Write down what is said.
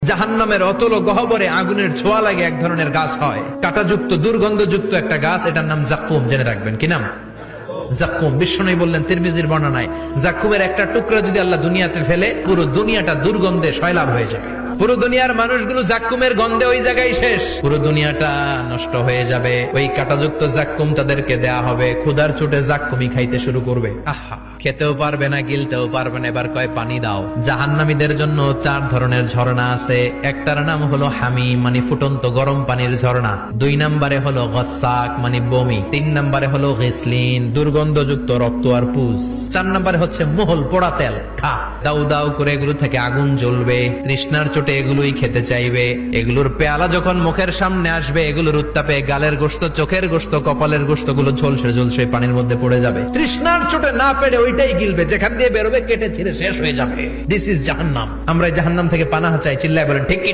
জাহান্নামের অতল গহ্বরে আগুনের ছোঁয়া লাগে এক ধরনের গাছ হয়, কাঁটাযুক্ত দুর্গন্ধযুক্ত একটা গাছ, এটার নাম জাক্কুম। জেনে রাখবেন কি নাম? জাক্কুম। বিশ্বনবী বললেন তিরমিজির বর্ণনায়, জাক্কুমের একটা টুকরা যদি আল্লাহ দুনিয়াতে ফেলে, পুরো দুনিয়াটা দুর্গন্ধে সয়লাব হয়ে যাবে। পুরো দুনিয়ার মানুষগুলো জাক্কুমের গন্ধে ওই জায়গায় শেষ, পুরো দুনিয়াটা নষ্ট হয়ে যাবে। ওই কাঁটাযুক্ত জাক্কুম তাদেরকে দেয়া হবে, ক্ষুধার চোটে জাক্কুমই খাইতে শুরু করবে। আহা, খেতেও পারবে না, গিলতেও পারবে না, এবার কয় পানি দাও। জাহান্নামীদের জন্য 4 ধরনের ঝর্ণা আছে। একটার নাম হলো হামিম, মানে ফুটন্ত গরম পানির ঝর্ণা। 2 নম্বরে হলো গসাক, মানে বমি। 3 নম্বরে হলো গিসলিন, দুর্গন্ধযুক্ত রক্ত আর পুজ। 4 নম্বরে হচ্ছে মোহল, পোড়া তেল। খা, দাউ দাউ করে এগুলো থেকে আগুন জ্বলবে, তৃষ্ণার চোটে এগুলোই খেতে চাইবে। এগুলোর পেয়ালা যখন মুখের সামনে আসবে, এগুলোর উত্তাপে গালের গোশত, চোখের গোশত, কপালের গোশত গুলো ঝলসে ঝলসে পানির মধ্যে পড়ে যাবে। তৃষ্ণার চোটে না পেরে ওইটাই গিলবে, যেখান দিয়ে বেরোবে কেটে ছিঁড়ে শেষ হয়ে যাবে। দিস ইজ জাহান্নাম। আমরা জাহান্নাম থেকে পানাহ চাই, চিল্লায় বলেন ঠিক কি?